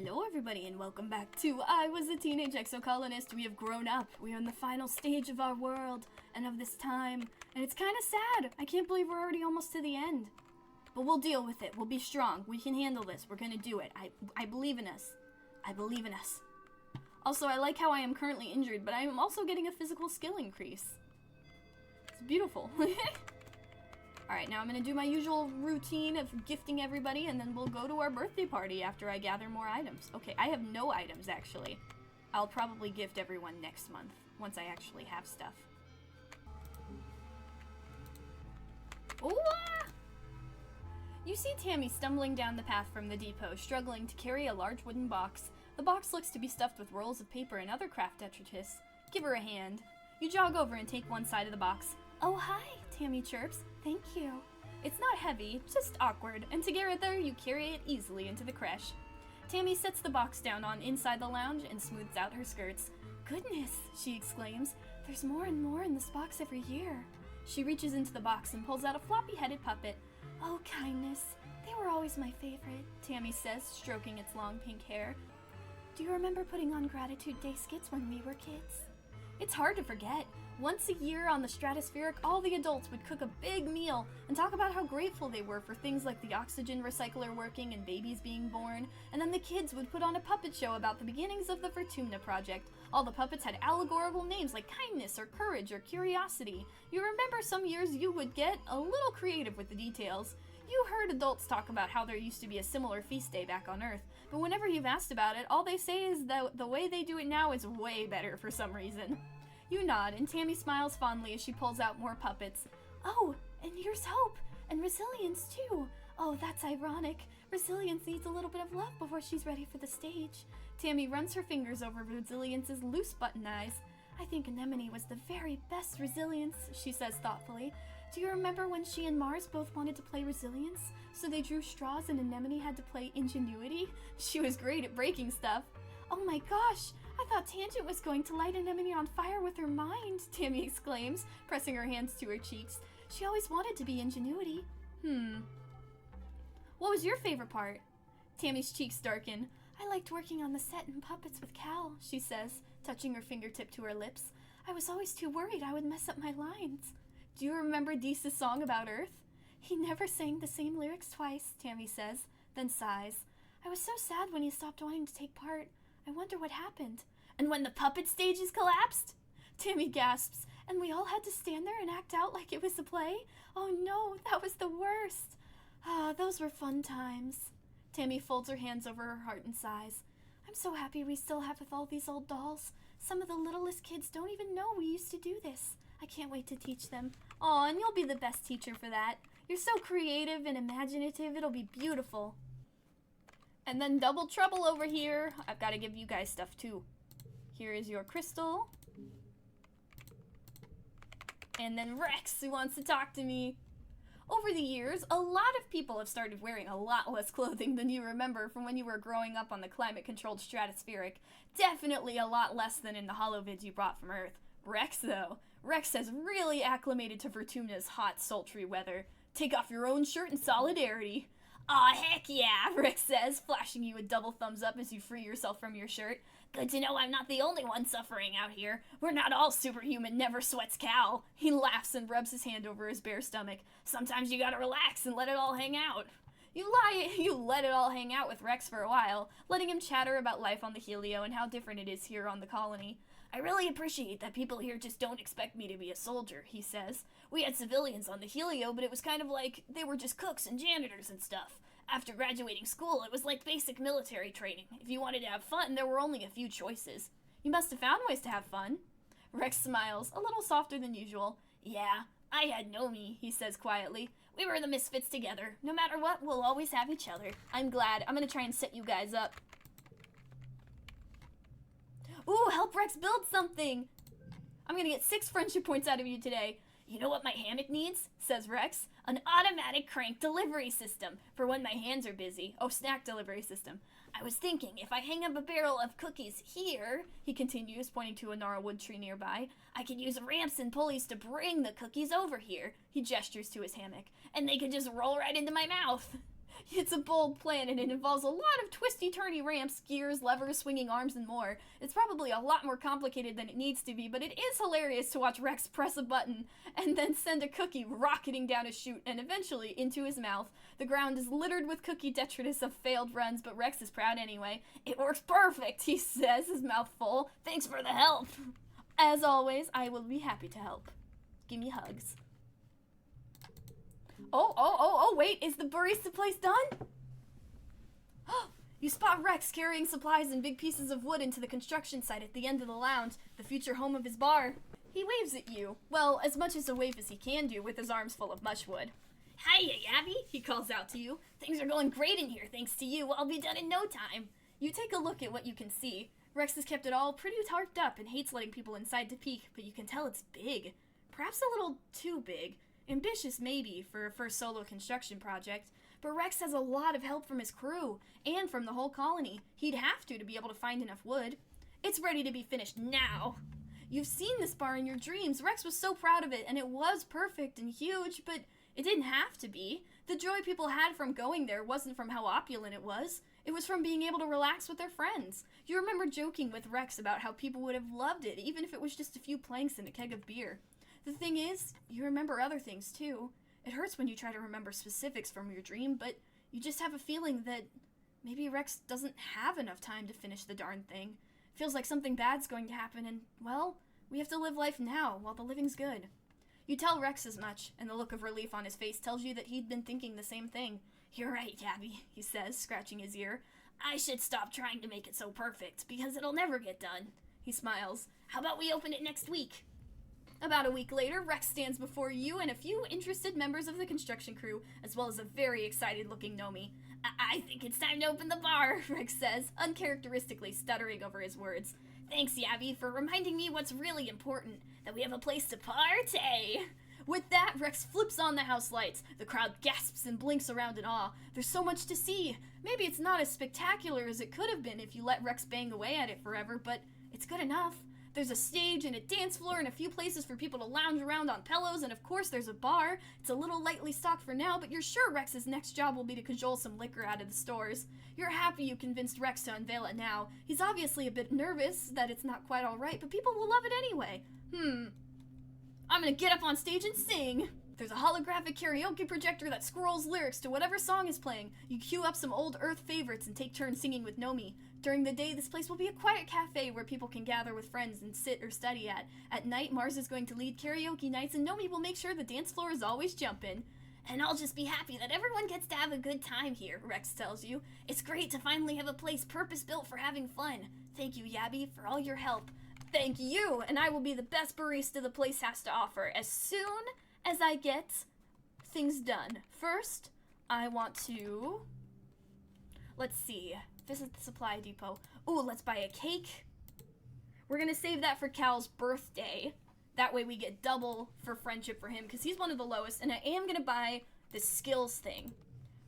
Hello everybody and welcome back to I Was a Teenage Exocolonist. We have grown up. We are in the final stage of our world and of this time. And it's kind of sad. I can't believe we're already almost to the end. But we'll deal with it. We'll be strong. We can handle this. We're gonna do it. I believe in us. I believe in us. Also, I like how I am currently injured, but I am also getting a physical skill increase. It's beautiful. Alright, now I'm gonna do my usual routine of gifting everybody, and then we'll go to our birthday party after I gather more items. Okay, I have no items, actually. I'll probably gift everyone next month, once I actually have stuff. Ooh! You see Tammy stumbling down the path from the depot, struggling to carry a large wooden box. The box looks to be stuffed with rolls of paper and other craft detritus. Give her a hand. You jog over and take one side of the box. Oh, hi, Tammy chirps. Thank you. It's not heavy, just awkward, and to get it there, you carry it easily into the creche. Tammy sets the box down on inside the lounge and smooths out her skirts. Goodness, she exclaims. There's more and more in this box every year. She reaches into the box and pulls out a floppy-headed puppet. Oh, kindness. They were always my favorite, Tammy says, stroking its long pink hair. Do you remember putting on Gratitude Day skits when we were kids? It's hard to forget. Once a year on the Stratospheric, all the adults would cook a big meal and talk about how grateful they were for things like the oxygen recycler working and babies being born, and then the kids would put on a puppet show about the beginnings of the Vertumna project. All the puppets had allegorical names like kindness or courage or curiosity. You remember some years you would get a little creative with the details. You heard adults talk about how there used to be a similar feast day back on Earth, but whenever you've asked about it, all they say is that the way they do it now is way better for some reason. You nod, and Tammy smiles fondly as she pulls out more puppets. Oh, and here's hope, and resilience too. Oh, that's ironic. Resilience needs a little bit of love before she's ready for the stage. Tammy runs her fingers over Resilience's loose button eyes. I think Anemone was the very best Resilience, she says thoughtfully. Do you remember when she and Mars both wanted to play Resilience? So they drew straws and Anemone had to play Ingenuity? She was great at breaking stuff. Oh my gosh! I thought Tangent was going to light Anemone on fire with her mind, Tammy exclaims, pressing her hands to her cheeks. She always wanted to be Ingenuity. What was your favorite part? Tammy's cheeks darken. I liked working on the set and puppets with Cal, she says, touching her fingertip to her lips. I was always too worried I would mess up my lines. Do you remember Deese's song about Earth? He never sang the same lyrics twice, Tammy says, then sighs. I was so sad when he stopped wanting to take part. I wonder what happened. And when the puppet stages collapsed? Tammy gasps. And we all had to stand there and act out like it was a play? Oh no, that was the worst. Ah, those were fun times. Tammy folds her hands over her heart and sighs. I'm so happy we still have with all these old dolls. Some of the littlest kids don't even know we used to do this. I can't wait to teach them. Aw, and you'll be the best teacher for that. You're so creative and imaginative, it'll be beautiful. And then double trouble over here. I've got to give you guys stuff too. Here is your crystal. And then Rex, who wants to talk to me. Over the years, a lot of people have started wearing a lot less clothing than you remember from when you were growing up on the climate-controlled Stratospheric. Definitely a lot less than in the holovids you brought from Earth. Rex, though. Rex has really acclimated to Vertumna's hot, sultry weather. Take off your own shirt in solidarity. Aw, heck yeah, Rex says, flashing you a double thumbs up as you free yourself from your shirt. Good to know I'm not the only one suffering out here. We're not all superhuman, never sweats Cal. He laughs and rubs his hand over his bare stomach. Sometimes you gotta relax and let it all hang out. You let it all hang out with Rex for a while, letting him chatter about life on the Helio and how different it is here on the colony. I really appreciate that people here just don't expect me to be a soldier, he says. We had civilians on the Helio, but it was kind of like they were just cooks and janitors and stuff. After graduating school, it was like basic military training. If you wanted to have fun, there were only a few choices. You must have found ways to have fun. Rex smiles, a little softer than usual. Yeah, I had Nomi, he says quietly. We were the misfits together. No matter what, we'll always have each other. I'm glad. I'm gonna try and set you guys up. Ooh, help Rex build something! I'm gonna get 6 friendship points out of you today. You know what my hammock needs? Says Rex. An automatic crank delivery system for when my hands are busy. Oh, snack delivery system. I was thinking, if I hang up a barrel of cookies here, he continues, pointing to a gnarled wood tree nearby, I could use ramps and pulleys to bring the cookies over here. He gestures to his hammock. And they could just roll right into my mouth. It's a bold plan and it involves a lot of twisty-turny ramps, gears, levers, swinging arms, and more. It's probably a lot more complicated than it needs to be, but it is hilarious to watch Rex press a button and then send a cookie rocketing down a chute and eventually into his mouth. The ground is littered with cookie detritus of failed runs, but Rex is proud anyway. It works perfect, he says, his mouth full. Thanks for the help. As always, I will be happy to help. Give me hugs. Oh, wait, is the barista place done? You spot Rex carrying supplies and big pieces of wood into the construction site at the end of the lounge, the future home of his bar. He waves at you. Well, as much as a wave as he can do with his arms full of mushwood. Hiya, Yabby, he calls out to you. Things are going great in here, thanks to you. I'll be done in no time. You take a look at what you can see. Rex has kept it all pretty tarped up and hates letting people inside to peek, but you can tell it's big. Perhaps a little too big. Ambitious, maybe, for a first solo construction project, but Rex has a lot of help from his crew, and from the whole colony. He'd have to be able to find enough wood. It's ready to be finished now. You've seen this bar in your dreams. Rex was so proud of it, and it was perfect and huge, but it didn't have to be. The joy people had from going there wasn't from how opulent it was. It was from being able to relax with their friends. You remember joking with Rex about how people would have loved it, even if it was just a few planks and a keg of beer. The thing is, you remember other things too. It hurts when you try to remember specifics from your dream, but you just have a feeling that maybe Rex doesn't have enough time to finish the darn thing. Feels like something bad's going to happen and, well, we have to live life now while the living's good. You tell Rex as much, and the look of relief on his face tells you that he'd been thinking the same thing. You're right, Yabby, he says, scratching his ear. I should stop trying to make it so perfect, because it'll never get done. He smiles. How about we open it next week? About a week later, Rex stands before you and a few interested members of the construction crew, as well as a very excited-looking Nomi. I think it's time to open the bar, Rex says, uncharacteristically stuttering over his words. Thanks, Yabby, for reminding me what's really important, that we have a place to party. With that, Rex flips on the house lights. The crowd gasps and blinks around in awe. There's so much to see. Maybe it's not as spectacular as it could have been if you let Rex bang away at it forever, but it's good enough. There's a stage and a dance floor and a few places for people to lounge around on pillows, and of course there's a bar. It's a little lightly stocked for now, but you're sure Rex's next job will be to cajole some liquor out of the stores. You're happy you convinced Rex to unveil it now. He's obviously a bit nervous that it's not quite alright, but people will love it anyway. I'm gonna get up on stage and sing! There's a holographic karaoke projector that scrolls lyrics to whatever song is playing. You cue up some old Earth favorites and take turns singing with Nomi. During the day, this place will be a quiet cafe where people can gather with friends and sit or study at. At night, Mars is going to lead karaoke nights, and Nomi will make sure the dance floor is always jumping. And I'll just be happy that everyone gets to have a good time here, Rex tells you. It's great to finally have a place purpose-built for having fun. Thank you, Yabby, for all your help. Thank you, and I will be the best barista the place has to offer as soon as I get things done. First, I want to... Let's see. Visit the supply depot. Ooh, let's buy a cake. We're gonna save that for Cal's birthday. That way we get double for friendship for him, because he's one of the lowest. And I am gonna buy the skills thing.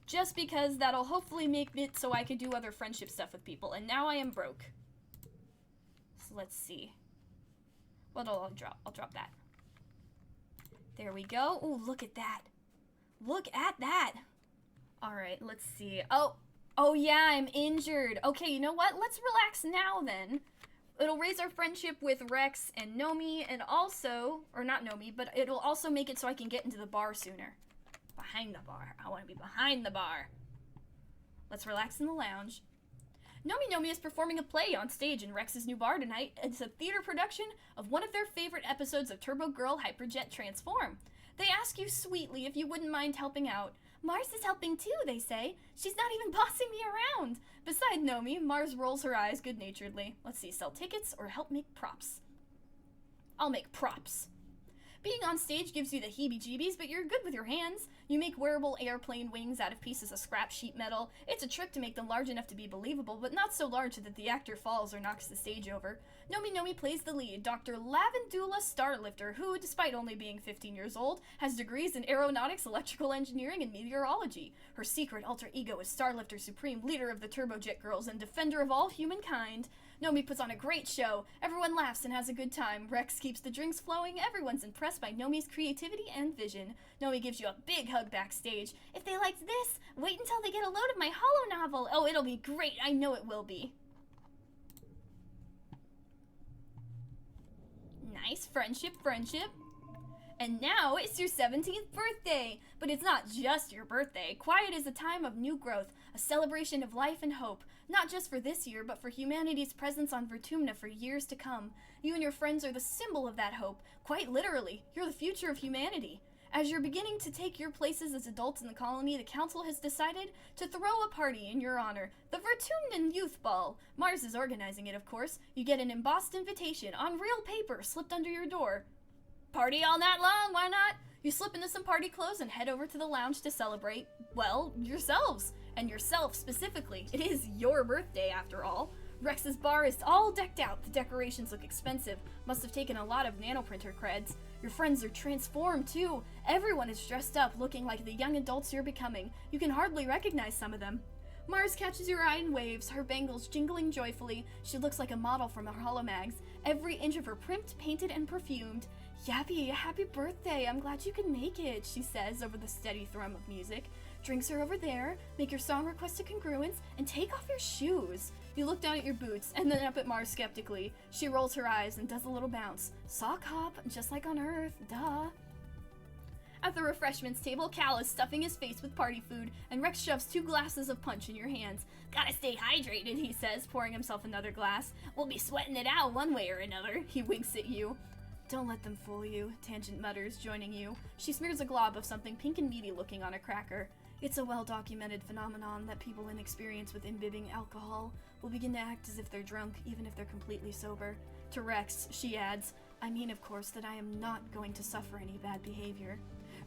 Just because that'll hopefully make it so I can do other friendship stuff with people. And now I am broke. So let's see. Well, no, I'll drop that. There we go. Ooh, look at that. Look at that. Alright, let's see. Oh yeah, I'm injured. Okay, you know what? Let's relax now then. It'll raise our friendship with Rex and Nomi, and also, or not Nomi, but it'll also make it so I can get into the bar sooner. Behind the bar. I want to be behind the bar. Let's relax in the lounge. Nomi is performing a play on stage in Rex's new bar tonight. It's a theater production of one of their favorite episodes of Turbo Girl Hyperjet Transform. They ask you sweetly if you wouldn't mind helping out. Mars is helping too, they say. She's not even bossing me around. Beside Nomi, Mars rolls her eyes good-naturedly. Let's see, sell tickets or help make props? I'll make props. Being on stage gives you the heebie-jeebies, but you're good with your hands. You make wearable airplane wings out of pieces of scrap sheet metal. It's a trick to make them large enough to be believable, but not so large that the actor falls or knocks the stage over. Nomi plays the lead, Dr. Lavandula Starlifter, who, despite only being 15 years old, has degrees in aeronautics, electrical engineering, and meteorology. Her secret alter ego is Starlifter Supreme, leader of the Turbojet Girls and defender of all humankind. Nomi puts on a great show. Everyone laughs and has a good time. Rex keeps the drinks flowing. Everyone's impressed by Nomi's creativity and vision. Nomi gives you a big hug backstage. If they liked this, wait until they get a load of my holo novel. Oh, it'll be great. I know it will be. Nice. Friendship. And now it's your 17th birthday! But it's not just your birthday. Quiet is a time of new growth, a celebration of life and hope, not just for this year, but for humanity's presence on Vertumna for years to come. You and your friends are the symbol of that hope. Quite literally, you're the future of humanity. As you're beginning to take your places as adults in the colony, the council has decided to throw a party in your honor. The Vertumnan Youth Ball. Mars is organizing it, of course. You get an embossed invitation on real paper slipped under your door. Party all night long, why not? You slip into some party clothes and head over to the lounge to celebrate, well, yourselves. And yourself specifically. It is your birthday, after all. Rex's bar is all decked out. The decorations look expensive. Must have taken a lot of nanoprinter creds. Your friends are transformed, too. Everyone is dressed up, looking like the young adults you're becoming. You can hardly recognize some of them. Mars catches your eye and waves, her bangles jingling joyfully. She looks like a model from her holomags. Every inch of her primped, painted, and perfumed. Yappy, happy birthday. I'm glad you could make it, she says over the steady thrum of music. Drinks are over there. Make your song request a congruence, and take off your shoes. You look down at your boots, and then up at Mars skeptically. She rolls her eyes and does a little bounce. Sock hop, just like on Earth, duh. At the refreshments table, Cal is stuffing his face with party food, and Rex shoves 2 glasses of punch in your hands. Gotta stay hydrated, he says, pouring himself another glass. We'll be sweating it out one way or another. He winks at you. Don't let them fool you, Tangent mutters, joining you. She smears a glob of something pink and meaty looking on a cracker. It's a well-documented phenomenon that people inexperienced with imbibing alcohol will begin to act as if they're drunk, even if they're completely sober. To Rex, she adds, I mean, of course, that I am not going to suffer any bad behavior.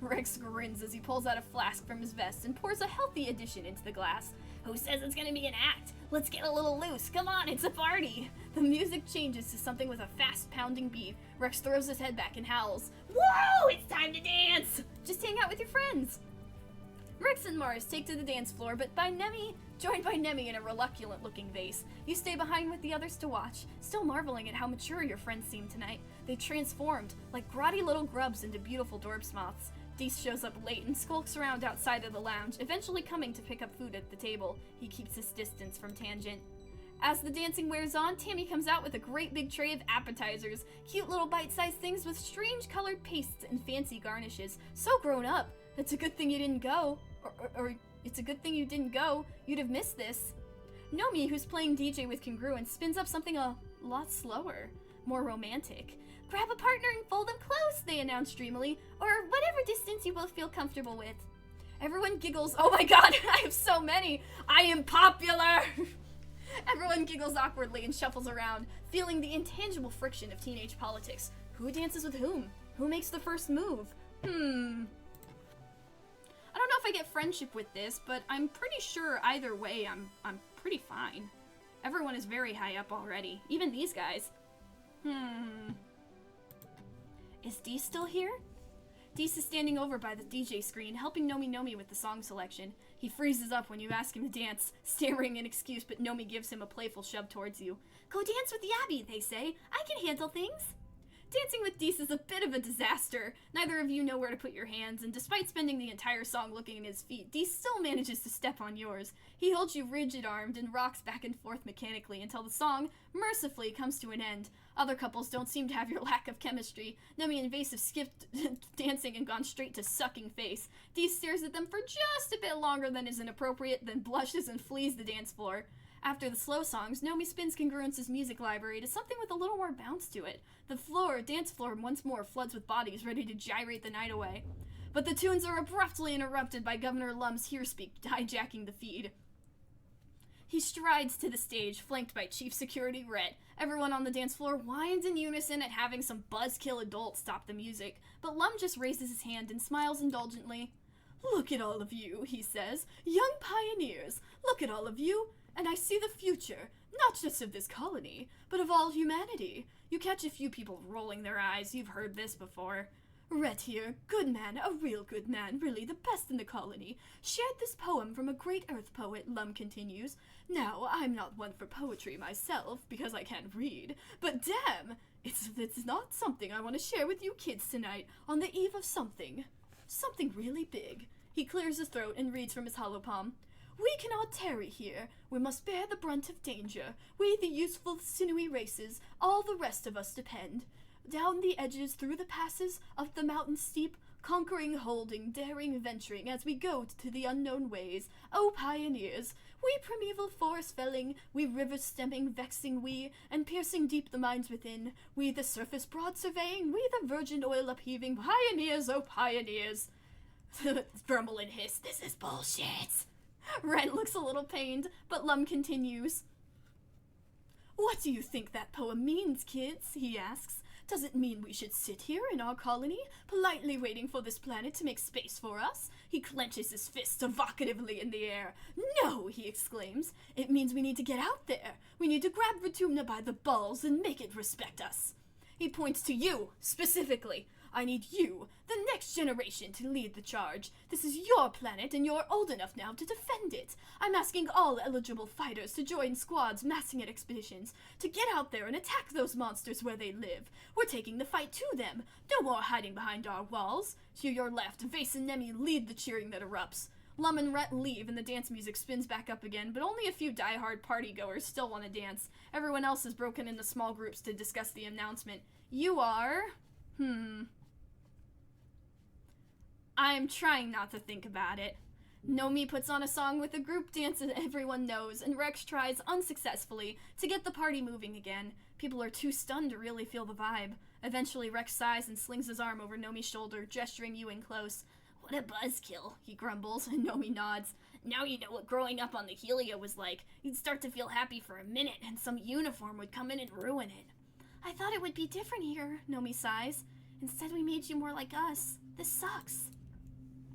Rex grins as he pulls out a flask from his vest and pours a healthy addition into the glass. Who says it's gonna be an act? Let's get a little loose. Come on, it's a party. The music changes to something with a fast pounding beat. Rex throws his head back and howls. Whoa, it's time to dance! Just hang out with your friends. Rex and Mars take to the dance floor, but joined by Nemi in a reluctant-looking vase. You stay behind with the others to watch, still marveling at how mature your friends seem tonight. They transformed, like grotty little grubs, into beautiful Dorbs moths. Deese shows up late and skulks around outside of the lounge, eventually coming to pick up food at the table. He keeps his distance from Tangent. As the dancing wears on, Tammy comes out with a great big tray of appetizers, cute little bite-sized things with strange colored pastes and fancy garnishes. So grown up. It's a good thing you didn't go. Or it's a good thing you didn't go. You'd have missed this. Nomi, who's playing DJ with Congruence, spins up something a lot slower, more romantic. Grab a partner and fold them close, they announce dreamily, or whatever distance you both feel comfortable with. Everyone giggles. Oh my god, I have so many. I am popular. Everyone giggles awkwardly and shuffles around, feeling the intangible friction of teenage politics. Who dances with whom? Who makes the first move? I don't know if I get friendship with this, but I'm pretty sure either way I'm pretty fine. Everyone is very high up already. Even these guys. Is Deese still here? Deese is standing over by the DJ screen, helping Nomi with the song selection. He freezes up when you ask him to dance, stammering an excuse, but Nomi gives him a playful shove towards you. Go dance with the Abby, they say. I can handle things. Dancing with Deese is a bit of a disaster. Neither of you know where to put your hands, and despite spending the entire song looking at his feet, Deese still manages to step on yours. He holds you rigid-armed and rocks back and forth mechanically until the song, mercifully, comes to an end. Other couples don't seem to have your lack of chemistry. Nemi and Vase have skipped dancing and gone straight to sucking face. Deese stares at them for just a bit longer than is inappropriate, then blushes and flees the dance floor. After the slow songs, Nomi spins Congruence's music library to something with a little more bounce to it. The dance floor once more floods with bodies ready to gyrate the night away. But the tunes are abruptly interrupted by Governor Lum's hearspeak hijacking the feed. He strides to the stage, flanked by Chief Security Rhett. Everyone on the dance floor whines in unison at having some buzzkill adult stop the music, but Lum just raises his hand and smiles indulgently. Look at all of you, he says. Young pioneers. Look at all of you. And I see the future, not just of this colony, but of all humanity. You catch a few people rolling their eyes. You've heard this before. Rhett here, good man, a real good man, really the best in the colony, shared this poem from a great earth poet, Lum continues. Now, I'm not one for poetry myself, because I can't read, but damn, it's not something I want to share with you kids tonight, on the eve of something really big. He clears his throat and reads from his hollow palm. We cannot tarry here. We must bear the brunt of danger. We, the useful, sinewy races, all the rest of us depend. Down the edges, through the passes, up the mountain steep, conquering, holding, daring, venturing, as we go to the unknown ways. O pioneers! We primeval forest felling, we river stemming, vexing we, and piercing deep the mines within. We the surface broad surveying, we the virgin oil upheaving. Pioneers, O pioneers! Grumble and hiss, this is bullshit! Rhett looks a little pained, but Lum continues. What do you think that poem means, kids? He asks. Does it mean we should sit here in our colony, politely waiting for this planet to make space for us? He clenches his fists evocatively in the air. No, he exclaims. It means we need to get out there. We need to grab Vitumna by the balls and make it respect us. He points to you, specifically. I need you, the next generation, to lead the charge. This is your planet, and you're old enough now to defend it. I'm asking all eligible fighters to join squads massing at expeditions, to get out there and attack those monsters where they live. We're taking the fight to them. No more hiding behind our walls. To your left, Vase and Nemi lead the cheering that erupts. Lum and Rhett leave, and the dance music spins back up again, but only a few die-hard partygoers still want to dance. Everyone else is broken into small groups to discuss the announcement. You are... I'm trying not to think about it. Nomi puts on a song with a group dance that everyone knows, and Rex tries, unsuccessfully, to get the party moving again. People are too stunned to really feel the vibe. Eventually, Rex sighs and slings his arm over Nomi's shoulder, gesturing you in close. What a buzzkill, he grumbles, and Nomi nods. Now you know what growing up on the Helio was like. You'd start to feel happy for a minute, and some uniform would come in and ruin it. I thought it would be different here, Nomi sighs. Instead, we made you more like us. This sucks.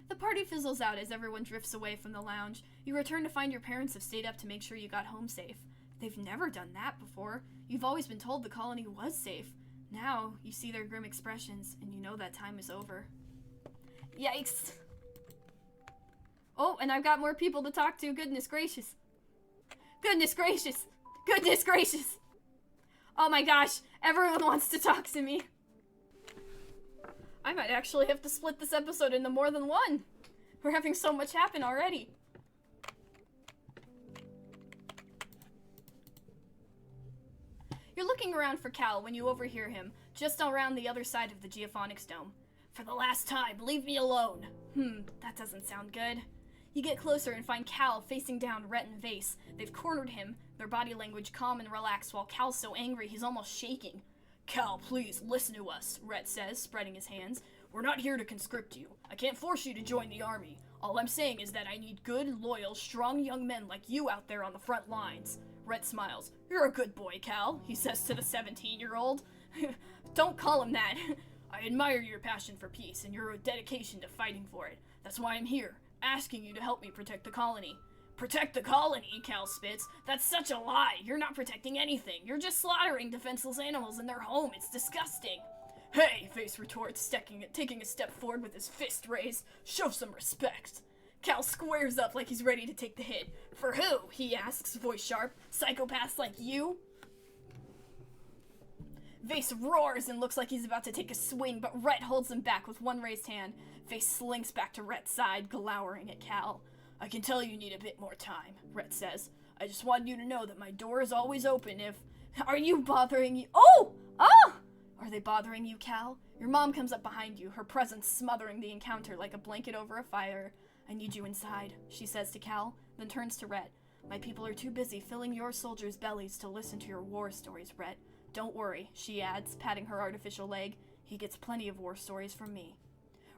The party fizzles out as everyone drifts away from the lounge. You return to find your parents have stayed up to make sure you got home safe. They've never done that before. You've always been told the colony was safe. Now, you see their grim expressions, and you know that time is over. Yikes. Oh, and I've got more people to talk to. Goodness gracious. Goodness gracious. Goodness gracious. Oh my gosh, everyone wants to talk to me. I might actually have to split this episode into more than one. We're having so much happen already. You're looking around for Cal when you overhear him, just around the other side of the Geophonics Dome. For the last time, leave me alone. That doesn't sound good. You get closer and find Cal facing down Rhett and Vase. They've cornered him, their body language calm and relaxed, while Cal's so angry he's almost shaking. Cal, please, listen to us, Rhett says, spreading his hands. We're not here to conscript you. I can't force you to join the army. All I'm saying is that I need good, loyal, strong young men like you out there on the front lines. Rhett smiles. You're a good boy, Cal, he says to the 17-year-old. Don't call him that. I admire your passion for peace and your dedication to fighting for it. That's why I'm here, asking you to help me protect the colony. Protect the colony, Cal spits. That's such a lie. You're not protecting anything. You're just slaughtering defenseless animals in their home. It's disgusting. Hey, Vase retorts, taking a step forward with his fist raised. Show some respect. Cal squares up like he's ready to take the hit. For who? He asks, voice sharp. Psychopaths like you? Vase roars and looks like he's about to take a swing, but Rhett holds him back with one raised hand. Vase slinks back to Rhett's side, glowering at Cal. I can tell you need a bit more time, Rhett says. I just want you to know that my door is always open if... Are you bothering you? Oh! Ah! Are they bothering you, Cal? Your mom comes up behind you, her presence smothering the encounter like a blanket over a fire. I need you inside, she says to Cal, then turns to Rhett. My people are too busy filling your soldiers' bellies to listen to your war stories, Rhett. Don't worry, she adds, patting her artificial leg. He gets plenty of war stories from me.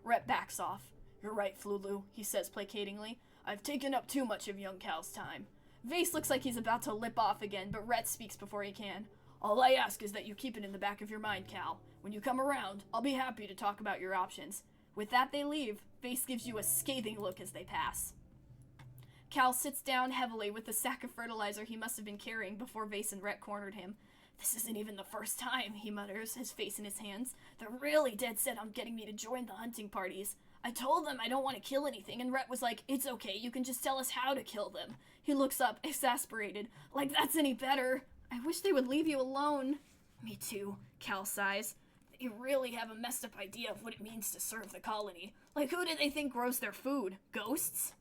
Rhett backs off. You're right, Flulu, he says placatingly. I've taken up too much of young Cal's time. Vase looks like he's about to lip off again, but Rhett speaks before he can. All I ask is that you keep it in the back of your mind, Cal. When you come around, I'll be happy to talk about your options. With that, they leave. Vase gives you a scathing look as they pass. Cal sits down heavily with the sack of fertilizer he must have been carrying before Vase and Rhett cornered him. This isn't even the first time, he mutters, his face in his hands. They're really dead set on getting me to join the hunting parties. I told them I don't want to kill anything, and Rhett was like, it's okay, you can just tell us how to kill them. He looks up, exasperated. Like that's any better. I wish they would leave you alone. Me too, Cal sighs. They really have a messed up idea of what it means to serve the colony. Like who do they think grows their food? Ghosts?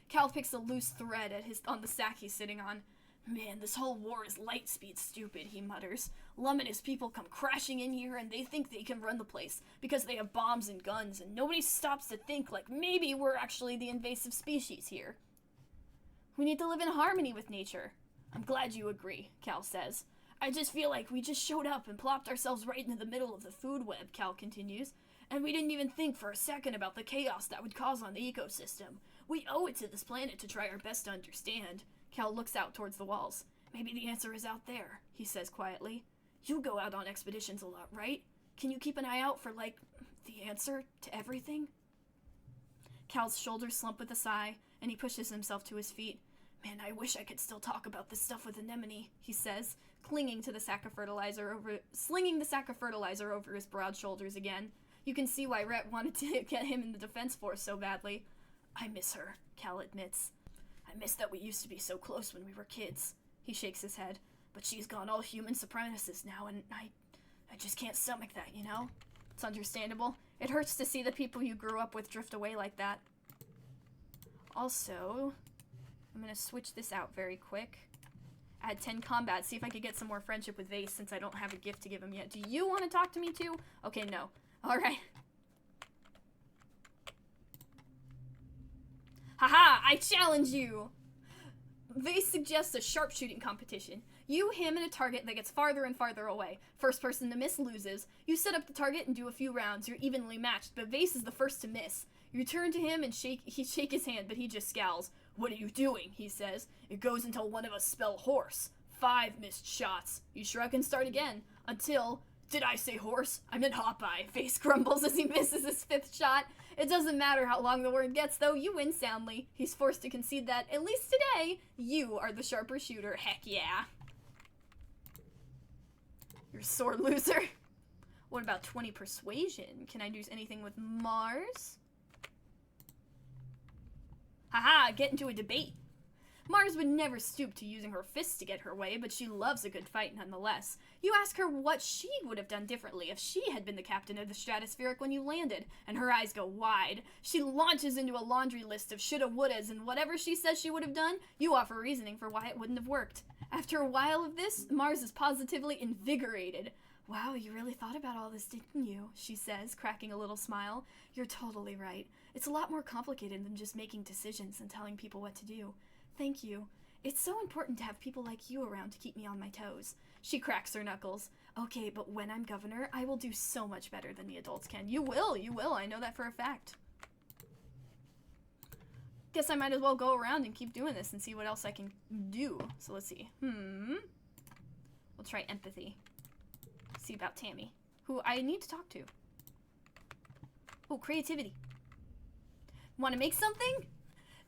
Cal picks a loose thread on the sack he's sitting on. Man, this whole war is light speed stupid, he mutters. Lum and his people come crashing in here and they think they can run the place because they have bombs and guns, and nobody stops to think like maybe we're actually the invasive species here. We need to live in harmony with nature. I'm glad you agree, Cal says. I just feel like we just showed up and plopped ourselves right into the middle of the food web, Cal continues, and we didn't even think for a second about the chaos that would cause on the ecosystem. We owe it to this planet to try our best to understand. Cal looks out towards the walls. Maybe the answer is out there, he says quietly. You go out on expeditions a lot, right? Can you keep an eye out for, like, the answer to everything? Cal's shoulders slump with a sigh, and he pushes himself to his feet. Man, I wish I could still talk about this stuff with Anemone, he says, slinging the sack of fertilizer over his broad shoulders again. You can see why Rhett wanted to get him in the defense force so badly. I miss her, Cal admits. I miss that we used to be so close when we were kids. He shakes his head. But she's gone all human supremacist now, and I just can't stomach that, you know? It's understandable. It hurts to see the people you grew up with drift away like that. Also, I'm gonna switch this out very quick. Add 10 combat, see if I could get some more friendship with Vase since I don't have a gift to give him yet. Do you want to talk to me too? Okay, no. Alright. Haha, I challenge you! Vase suggests a sharpshooting competition. You, him, and a target that gets farther and farther away. First person to miss loses. You set up the target and do a few rounds. You're evenly matched, but Vase is the first to miss. You turn to him and shake his hand, but he just scowls. What are you doing? He says. It goes until one of us spell horse. 5 missed shots. You shrug and start again. Until... Did I say horse? I meant Hawkeye. Face grumbles as he misses his 5th shot. It doesn't matter how long the word gets, though. You win soundly. He's forced to concede that, at least today, you are the sharper shooter. Heck yeah. You're a sore loser. What about 20 persuasion? Can I do anything with Mars? Haha, get into a debate. Mars would never stoop to using her fists to get her way, but she loves a good fight nonetheless. You ask her what she would have done differently if she had been the captain of the Stratospheric when you landed, and her eyes go wide. She launches into a laundry list of shoulda wouldas, and whatever she says she would have done, you offer reasoning for why it wouldn't have worked. After a while of this, Mars is positively invigorated. Wow, you really thought about all this, didn't you? She says, cracking a little smile. You're totally right. It's a lot more complicated than just making decisions and telling people what to do. Thank you. It's so important to have people like you around to keep me on my toes. She cracks her knuckles. Okay, but when I'm governor, I will do so much better than the adults can. You will. I know that for a fact. Guess I might as well go around and keep doing this and see what else I can do. So let's see. We'll try empathy. See about Tammy, who I need to talk to. Oh, creativity. Want to make something?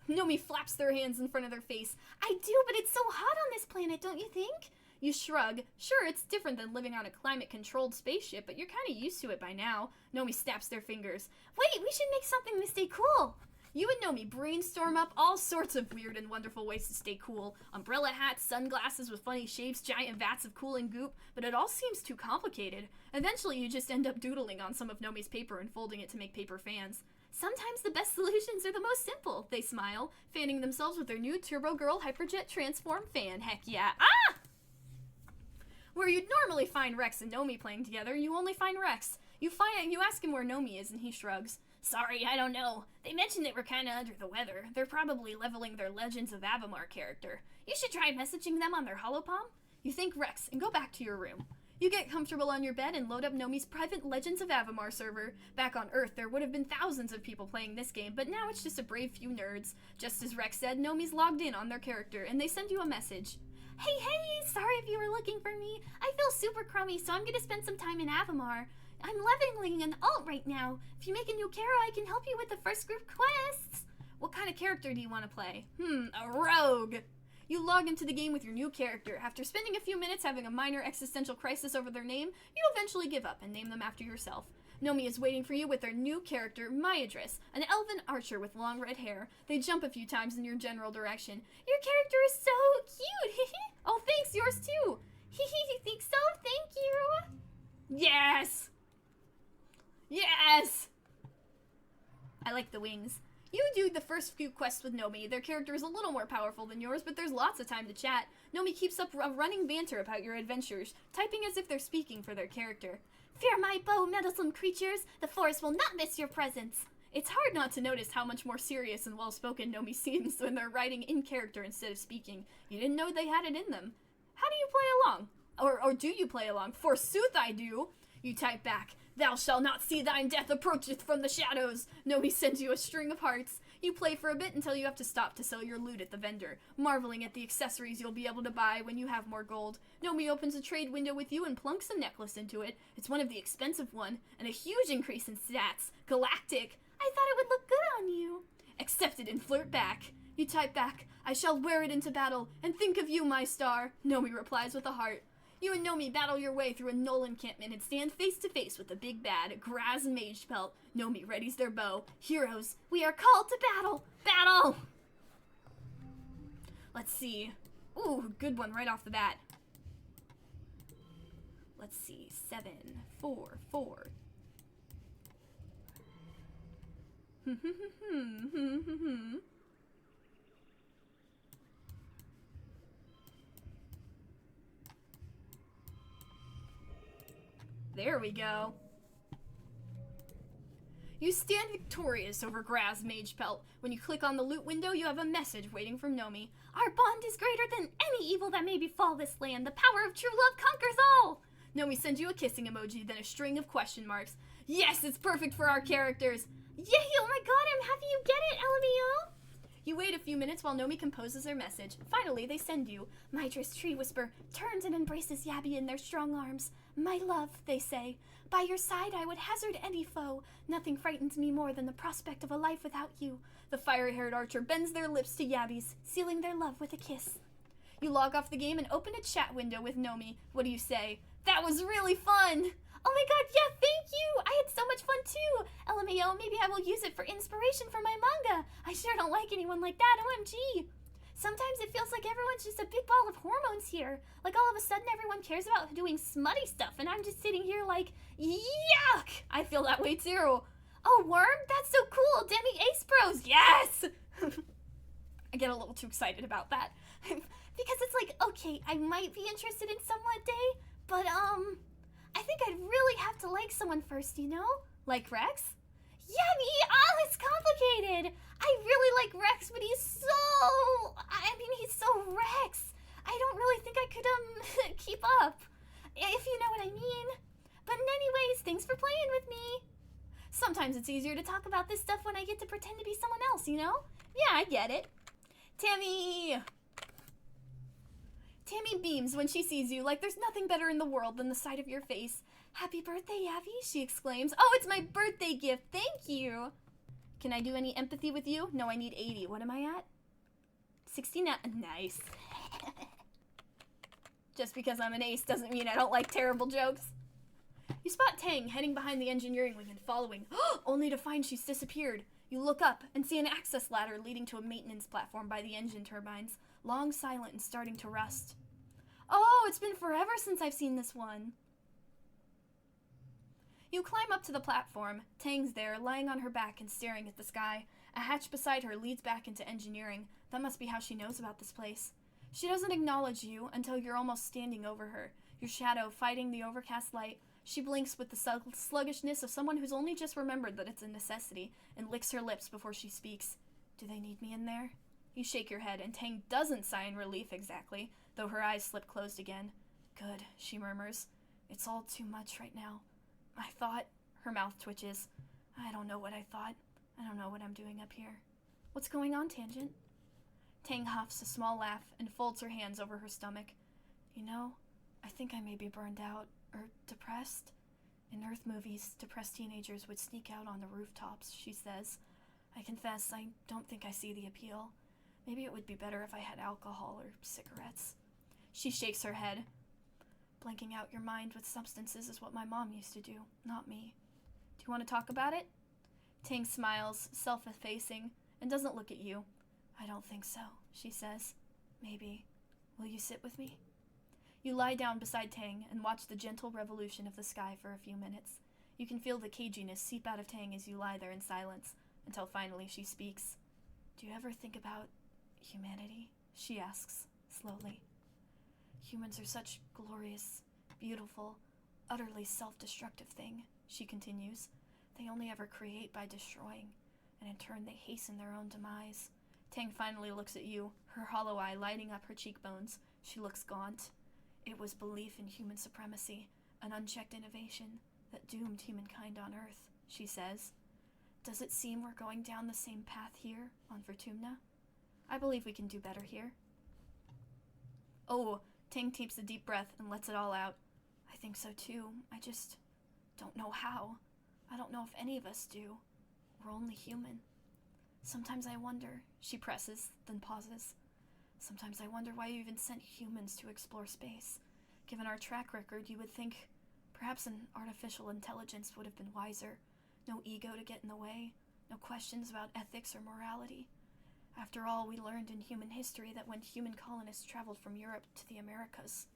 Nomi flaps their hands in front of their face. I do, but it's so hot on this planet, don't you think? You shrug. Sure, it's different than living on a climate-controlled spaceship, but you're kind of used to it by now. Nomi snaps their fingers. Wait, we should make something to stay cool. You and Nomi brainstorm up all sorts of weird and wonderful ways to stay cool. Umbrella hats, sunglasses with funny shapes, giant vats of cooling goop, but it all seems too complicated. Eventually, you just end up doodling on some of Nomi's paper and folding it to make paper fans. Sometimes the best solutions are the most simple, they smile, fanning themselves with their new Turbo Girl Hyperjet Transform fan. Heck yeah. Ah! Where you'd normally find Rex and Nomi playing together, you only find Rex. You ask him where Nomi is, and he shrugs. Sorry, I don't know. They mentioned they were kinda under the weather. They're probably leveling their Legends of Avamar character. You should try messaging them on their holopalm. You thank Rex and go back to your room. You get comfortable on your bed and load up Nomi's private Legends of Avamar server. Back on Earth, there would have been thousands of people playing this game, but now it's just a brave few nerds. Just as Rex said, Nomi's logged in on their character, and they send you a message. Hey, sorry if you were looking for me. I feel super crummy, so I'm gonna spend some time in Avamar. I'm leveling an alt right now. If you make a new Kara, I can help you with the first group quests. What kind of character do you want to play? A rogue. You log into the game with your new character. After spending a few minutes having a minor existential crisis over their name, you eventually give up and name them after yourself. Nomi is waiting for you with their new character, Myadris, an elven archer with long red hair. They jump a few times in your general direction. Your character is so cute! Oh, thanks, yours too! You think so? Thank you! Yes! Yes! I like the wings. You do the first few quests with Nomi. Their character is a little more powerful than yours, but there's lots of time to chat. Nomi keeps up a running banter about your adventures, typing as if they're speaking for their character. Fear my bow, meddlesome creatures! The forest will not miss your presence! It's hard not to notice how much more serious and well-spoken Nomi seems when they're writing in character instead of speaking. You didn't know they had it in them. How do you play along? Or do you play along? Forsooth I do! You type back, Thou shalt not see thine death approacheth from the shadows. Nomi sends you a string of hearts. You play for a bit until you have to stop to sell your loot at the vendor, marveling at the accessories you'll be able to buy when you have more gold. Nomi opens a trade window with you and plunks a necklace into it. It's one of the expensive one, and a huge increase in stats. Galactic. I thought it would look good on you. Accepted and flirt back. You type back, I shall wear it into battle, and think of you, my star. Nomi replies with a heart. You and Nomi battle your way through a Knoll encampment and stand face to face with the big bad, Graz Magepelt. Nomi readies their bow. Heroes, we are called to battle! Battle! Let's see. Ooh, good one right off the bat. Let's see. 7, 4, 4. There we go. You stand victorious over Graz Magepelt. When you click on the loot window, you have a message waiting from Nomi. Our bond is greater than any evil that may befall this land. The power of true love conquers all. Nomi sends you a kissing emoji, then a string of question marks. Yes, it's perfect for our characters. Yay, oh my god, I'm happy you get it, LMAO. You wait a few minutes while Nomi composes their message. Finally, they send you. Myadris Tree Whisper turns and embraces Yabi in their strong arms. My love, they say. By your side I would hazard any foe. Nothing frightens me more than the prospect of a life without you. The fiery-haired archer bends their lips to Yabi's, sealing their love with a kiss. You log off the game and open a chat window with Nomi. What do you say? That was really fun! Oh my god, yeah, thank you! I had so much fun too! LMAO, maybe I will use it for inspiration for my manga. I sure don't like anyone like that, OMG. Sometimes it feels like everyone's just a big ball of hormones here. Like all of a sudden everyone cares about doing smutty stuff and I'm just sitting here like, yuck! I feel that way too. Oh, Worm? That's so cool! Demi Ace Bros, yes! I get a little too excited about that. Because it's like, okay, I might be interested in someone day, but I think I'd really have to like someone first, you know? Like Rex? Yeah, it's complicated. I really like Rex, but he's so Rex. I don't really think I could, keep up, if you know what I mean. But anyways, thanks for playing with me. Sometimes it's easier to talk about this stuff when I get to pretend to be someone else, you know? Yeah, I get it. Tammy beams when she sees you, like there's nothing better in the world than the sight of your face. Happy birthday, Abby, she exclaims. Oh, it's my birthday gift, thank you. Can I do any empathy with you? No, I need 80. What am I at? 69. Nice. Just because I'm an ace doesn't mean I don't like terrible jokes. You spot Tang heading behind the engineering wing and following, only to find she's disappeared. You look up and see an access ladder leading to a maintenance platform by the engine turbines, long silent and starting to rust. Oh, it's been forever since I've seen this one. You climb up to the platform. Tang's there, lying on her back and staring at the sky. A hatch beside her leads back into engineering. That must be how she knows about this place. She doesn't acknowledge you until you're almost standing over her, your shadow fighting the overcast light. She blinks with the sluggishness of someone who's only just remembered that it's a necessity, and licks her lips before she speaks. Do they need me in there? You shake your head, and Tang doesn't sigh in relief exactly, though her eyes slip closed again. Good, she murmurs. It's all too much right now. I thought... Her mouth twitches. I don't know what I thought. I don't know what I'm doing up here. What's going on, Tangent? Tang huffs a small laugh and folds her hands over her stomach. You know, I think I may be burned out, or depressed. In Earth movies, depressed teenagers would sneak out on the rooftops, she says. I confess, I don't think I see the appeal. Maybe it would be better if I had alcohol or cigarettes. She shakes her head. Blanking out your mind with substances is what my mom used to do, not me. Do you want to talk about it? Tang smiles, self-effacing, and doesn't look at you. I don't think so, she says. Maybe. Will you sit with me? You lie down beside Tang and watch the gentle revolution of the sky for a few minutes. You can feel the caginess seep out of Tang as you lie there in silence, until finally she speaks. Do you ever think about humanity? She asks, slowly. Humans are such glorious, beautiful, utterly self-destructive thing, she continues. They only ever create by destroying, and in turn they hasten their own demise. Tang finally looks at you, her hollow eye lighting up her cheekbones. She looks gaunt. It was belief in human supremacy, an unchecked innovation, that doomed humankind on Earth, she says. Does it seem we're going down the same path here, on Vertumna? I believe we can do better here. Oh, Tang takes a deep breath and lets it all out. I think so too. I just don't know how. I don't know if any of us do. We're only human. Sometimes I wonder, she presses, then pauses. Sometimes I wonder why you even sent humans to explore space. Given our track record, you would think perhaps an artificial intelligence would have been wiser. No ego to get in the way, no questions about ethics or morality. After all, we learned in human history that when human colonists traveled from Europe to the Americas,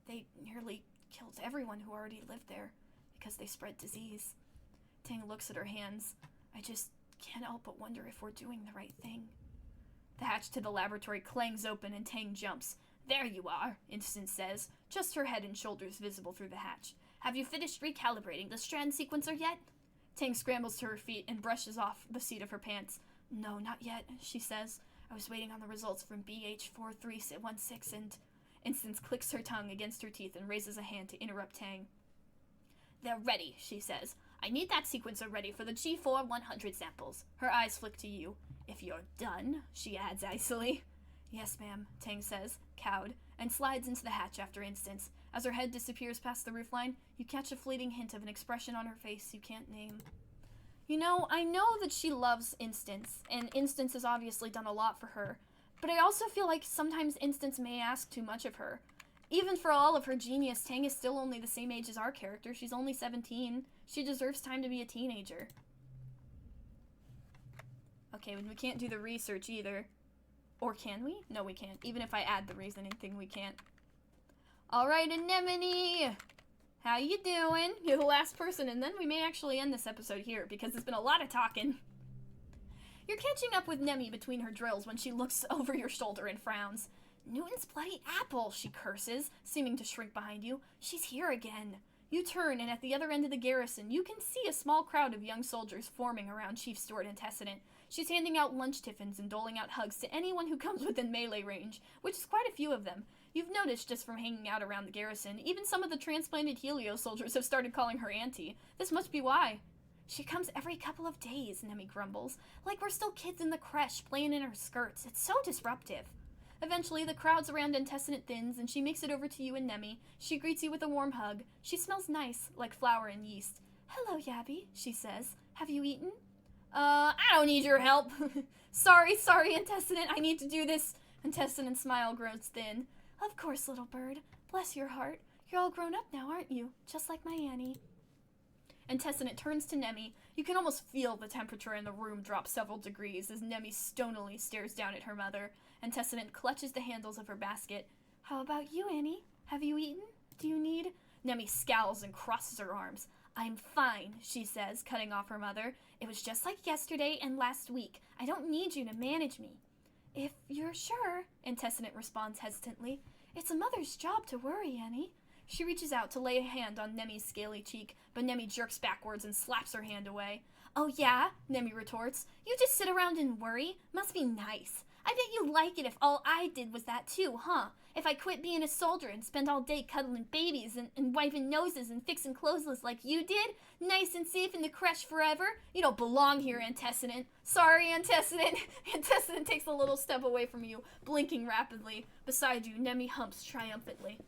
they nearly killed everyone who already lived there because they spread disease. Tang looks at her hands. I just can't help but wonder if we're doing the right thing. The hatch to the laboratory clangs open and Tang jumps. There you are, Instance says, just her head and shoulders visible through the hatch. Have you finished recalibrating the strand sequencer yet? Tang scrambles to her feet and brushes off the seat of her pants. No, not yet, she says. I was waiting on the results from BH4316 and... Instance clicks her tongue against her teeth and raises a hand to interrupt Tang. They're ready, she says. I need that sequencer ready for the G4-100 samples. Her eyes flick to you. If you're done, she adds icily. Yes, ma'am, Tang says, cowed, and slides into the hatch after Instance. As her head disappears past the roofline, you catch a fleeting hint of an expression on her face you can't name. You know, I know that she loves Instance, and Instance has obviously done a lot for her, but I also feel like sometimes Instance may ask too much of her. Even for all of her genius, Tang is still only the same age as our character. She's only 17. She deserves time to be a teenager. Okay, we can't do the research either. Or can we? No, we can't. Even if I add the reasoning thing, we can't. Alright, Anemone! How you doing? You're the last person, and then we may actually end this episode here, because there's been a lot of talking. You're catching up with Nemi between her drills when she looks over your shoulder and frowns. Newton's bloody apple, she curses, seeming to shrink behind you. She's here again. You turn, and at the other end of the garrison, you can see a small crowd of young soldiers forming around Chief Stewart Antecedent. She's handing out lunch tiffins and doling out hugs to anyone who comes within melee range, which is quite a few of them. You've noticed just from hanging out around the garrison, even some of the transplanted Helio soldiers have started calling her Auntie. This must be why. She comes every couple of days, Nemi grumbles, like we're still kids in the creche playing in her skirts. It's so disruptive. Eventually, the crowds around Antecedent thins, and she makes it over to you and Nemi. She greets you with a warm hug. She smells nice, like flour and yeast. Hello, Yabby, she says. Have you eaten? I don't need your help. Sorry, Antecedent, I need to do this. Antecedent's smile grows thin. Of course, little bird. Bless your heart. You're all grown up now, aren't you? Just like my Annie. Antecedent turns to Nemi. You can almost feel the temperature in the room drop several degrees as Nemi stonily stares down at her mother. Antecedent clutches the handles of her basket. How about you, Annie? Have you eaten? Do you need... Nemi scowls and crosses her arms. I'm fine, she says, cutting off her mother. It was just like yesterday and last week. I don't need you to manage me. If you're sure, Antecedent responds hesitantly. It's a mother's job to worry, Annie. She reaches out to lay a hand on Nemi's scaly cheek, but Nemi jerks backwards and slaps her hand away. Oh yeah, Nemi retorts. You just sit around and worry? Must be nice. I bet you'd like it if all I did was that too, huh? If I quit being a soldier and spent all day cuddling babies and wiping noses and fixing clothes like you did, nice and safe in the creche forever, you don't belong here, Antecedent. Sorry, Antecedent. Antecedent takes a little step away from you, blinking rapidly. Beside you, Nemi humps triumphantly.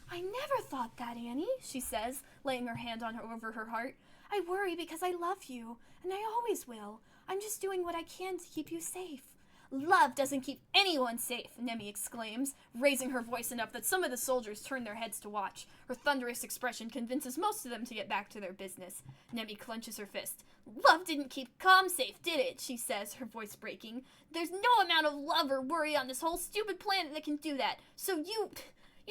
I never thought that, Annie, she says, laying her hand on her over her heart. I worry because I love you, and I always will. I'm just doing what I can to keep you safe. Love doesn't keep anyone safe, Nemi exclaims, raising her voice enough that some of the soldiers turn their heads to watch. Her thunderous expression convinces most of them to get back to their business. Nemi clenches her fist. Love didn't keep Calm safe, did it? She says, her voice breaking. There's no amount of love or worry on this whole stupid planet that can do that. So you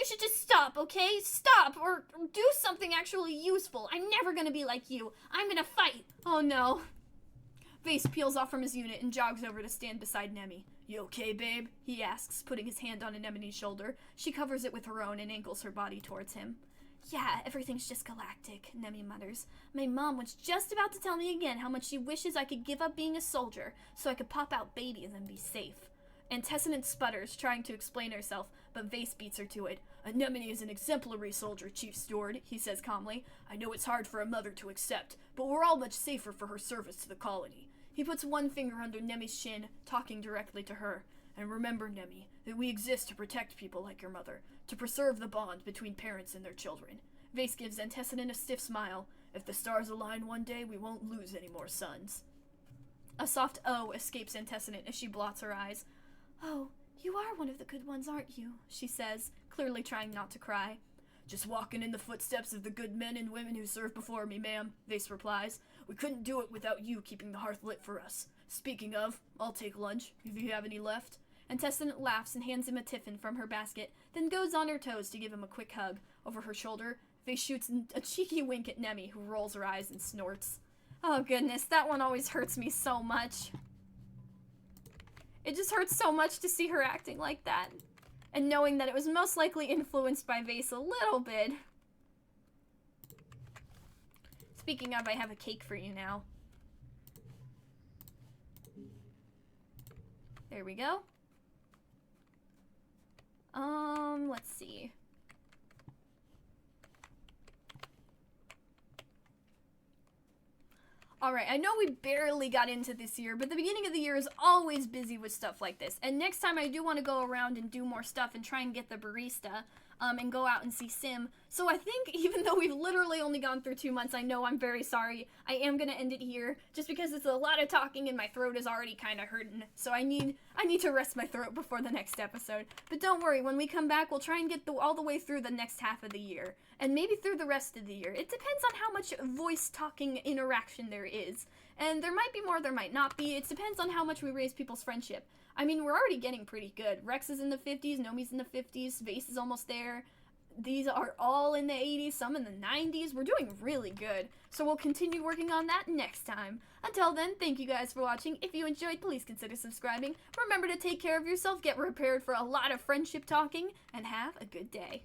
should just stop, okay? Stop, or do something actually useful. I'm never gonna be like you. I'm gonna fight. Oh no. Vase peels off from his unit and jogs over to stand beside Nemi. You okay, babe? He asks, putting his hand on Anemone's shoulder. She covers it with her own and ankles her body towards him. Yeah, everything's just galactic, Nemi mutters. My mom was just about to tell me again how much she wishes I could give up being a soldier so I could pop out babies and be safe. Antecedent sputters, trying to explain herself, but Vase beats her to it. Anemone is an exemplary soldier, Chief Steward, he says calmly. I know it's hard for a mother to accept, but we're all much safer for her service to the colony. He puts one finger under Nemi's shin, talking directly to her. And remember, Nemi, that we exist to protect people like your mother, to preserve the bond between parents and their children. Vase gives Antecedent a stiff smile. If the stars align one day, we won't lose any more sons. A soft "oh" escapes Antecedent as she blots her eyes. Oh, you are one of the good ones, aren't you? She says, clearly trying not to cry. Just walking in the footsteps of the good men and women who served before me, ma'am, Vase replies. We couldn't do it without you keeping the hearth lit for us. Speaking of, I'll take lunch, if you have any left. Antecedent laughs and hands him a tiffin from her basket, then goes on her toes to give him a quick hug. Over her shoulder, Vase shoots a cheeky wink at Nemi, who rolls her eyes and snorts. Oh goodness, that one always hurts me so much. It just hurts so much to see her acting like that. And knowing that it was most likely influenced by Vase a little bit. Speaking of, I have a cake for you now. There we go. Let's see. Alright, I know we barely got into this year, but the beginning of the year is always busy with stuff like this. And next time I do want to go around and do more stuff and try and get the barista, and go out and see Sim. So I think even though we've literally only gone through 2 months, I know I'm very sorry. I am going to end it here, just because it's a lot of talking and my throat is already kind of hurting. So I need to rest my throat before the next episode. But don't worry, when we come back, we'll try and get all the way through the next half of the year. And maybe through the rest of the year. It depends on how much voice-talking interaction there is. And there might be more, there might not be. It depends on how much we raise people's friendship. I mean, we're already getting pretty good. Rex is in the 50s, Nomi's in the 50s, Vase is almost there. These are all in the 80s, some in the 90s. We're doing really good. So we'll continue working on that next time. Until then, thank you guys for watching. If you enjoyed, please consider subscribing. Remember to take care of yourself, get prepared for a lot of friendship talking, and have a good day.